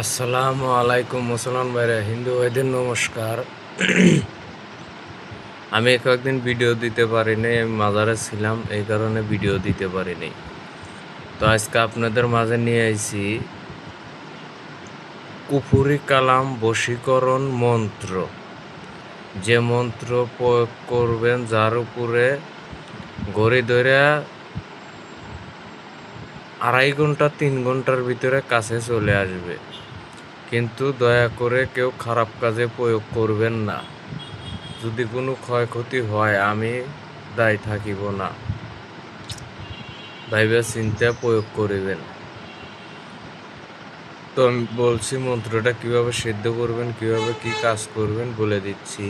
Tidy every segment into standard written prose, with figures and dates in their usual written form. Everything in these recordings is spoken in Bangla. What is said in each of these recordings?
আসসালামু আলাইকুম মুসলমান ভাইরা, হিন্দু ভাইদের নমস্কার। আমি কয়েকদিন ভিডিও দিতে পারিনি, আমি মাজারে ছিলাম, এই কারণে ভিডিও দিতে পারিনি। তো আজকে আপনাদের মাঝে নিয়ে আইছি কুফুরি কালাম বশীকরণ মন্ত্র। যে মন্ত্র প্রয়োগ করবেন, যার উপরে ঘড়ি ধরে 2.5 ঘন্টা 3 ঘন্টার ভিতরে কাছে চলে আসবে। কিন্তু দয়া করে কেউ খারাপ কাজে প্রয়োগ করবেন না। যদি কোনো ক্ষয়ক্ষতি হয় আমি দায়ী থাকিব না। ভাইবে চিন্তা প্রয়োগ করিবেন। তো আমি বলছি মন্ত্রটা কিভাবে সিদ্ধ করবেন, কিভাবে কি কাজ করবেন বলে দিচ্ছি।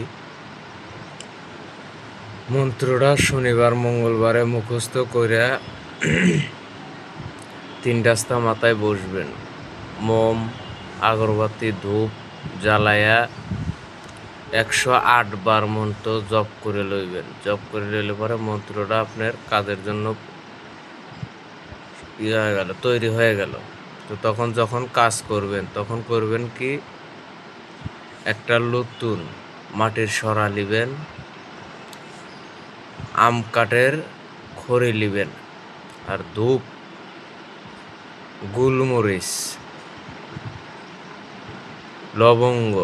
মন্ত্রটা শনিবার মঙ্গলবারে মুখস্থ করে 3 রাস্তা মাথায় বসবেন। মোম, আগরবাতি, ধূপ জ্বালায়া 108 বার মন্ত্র জপ করে লইবেন। জপ করে লইলে পরে মন্ত্রটা আপনার কাজের জন্য হয়ে গেল, তৈরি হয়ে গেল। তো তখন যখন কাজ করবেন তখন করবেন কি, একটা নতুন মাটির সরা লিবেন, আম কাঠের খড়ি লিবেন, আর ধূপ, গোলমরিচ, লবঙ্গ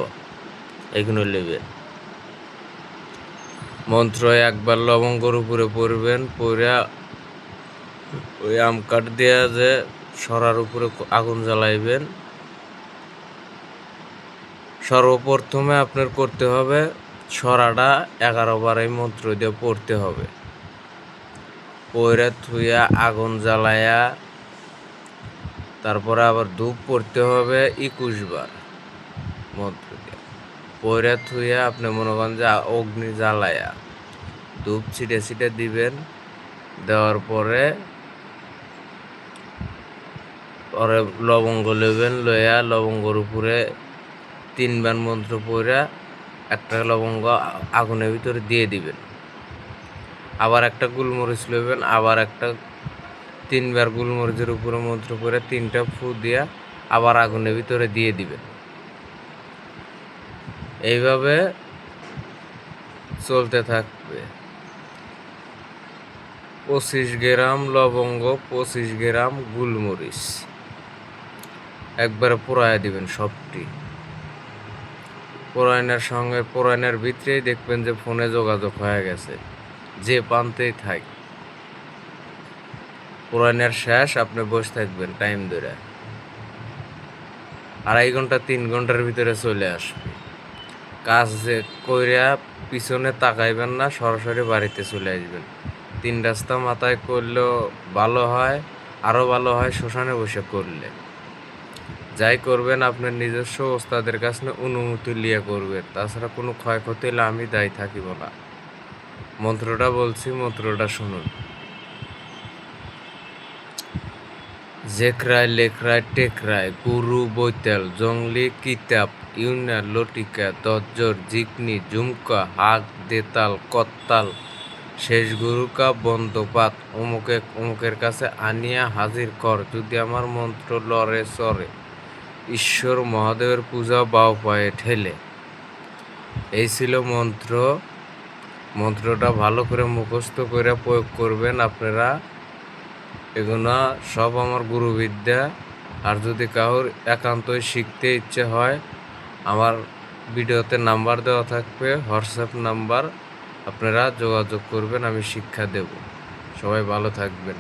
এগুলো লিবেন। মন্ত্র একবার লবঙ্গর উপরে পড়বেন, পড়া ওই আম কাঠ দেওয়া যে সরার উপরে আগুন জ্বালাইবেন। সর্বপ্রথমে আপনার করতে হবে সরাটা 11 বার এই মন্ত্র দিয়ে পড়তে হবে। পয়রা থুইয়া আগুন জ্বালায়া তারপরে আবার ধূপ পড়তে হবে 21 বার মন্ত্র দিয়ে। পয়রা থুইয়া আপনি মনে করেন যে অগ্নি জ্বালায়া ধূপ ছিটে ছিটে দিবেন। দেওয়ার পরে লবঙ্গ নেবেন, লইয়া লবঙ্গর উপরে 3 বার মন্ত্র পড়া একটা লবঙ্গ আগুনের ভিতরে দিয়ে দিবেন। আবার একটা গোলমরিচ নেবেন, আবার একটা 3 বার গোলমরিচের উপরে মন্ত্র পড়ে 3টা ফু দিয়া আবার আগুনের ভিতরে দিয়ে দিবেন। এইভাবে চলতে থাকবে। 25 গ্রাম লবঙ্গ, 25 গ্রাম গোলমরিচ একবারে পোড়ায় দিবেন সবটি। পোড়াইনের ভিতরেই দেখবেন যে ফোনে যোগাযোগ হয়ে গেছে, যে প্রান্তেই থাক। পোড়াইনের শেষ আপনি বসে থাকবেন টাইম ধরে, 2.5 ঘন্টা 3 ঘন্টার ভিতরে চলে আসবে। কাজ যে কইরা পিছনে তাকাইবেন না, সরাসরি বাড়িতে চলে আসবেন। 3 রাস্তা মাথায় করলেও ভালো হয়, আরও ভালো হয় শ্মশানে বসে করলে। যাই করবেন আপনার নিজস্ব ওস্তাদের কাছে অনুমতি লিয়ে করবেন, তাছাড়া কোনো ক্ষয়ক্ষতি হলে আমি দায়ী থাকিব না। মন্ত্রটা বলছি, মন্ত্রটা শুনুন। জেকরায় লেখরায় টেকরায় গুরু বৈতাল জংলি কিতাব ইউনা লটিকা দজ্জর জিকনি ঝুমকা হাক দেতাল কত্তাল শেষ গুরুকা বন্দপাত অমুকের কাছে আনিয়া হাজির কর, যদি আমার মন্ত্র লড়ে চড়ে ঈশ্বর মহাদেবের পূজা বাও পায়ে ঠেলে। এই ছিল মন্ত্র। মন্ত্রটা ভালো করে মুখস্থ করে প্রয়োগ করবেন আপনারা। এগুলো সব আমার গুরুবিদ্যা। আর যদি কারোর একান্তই শিখতে ইচ্ছে হয়, আমার ভিডিওতে নাম্বার দেওয়া থাকবে, হোয়াটসঅ্যাপ নাম্বার, আপনারা যোগাযোগ করবেন, আমি শিক্ষা দেব। সবাই ভালো থাকবেন।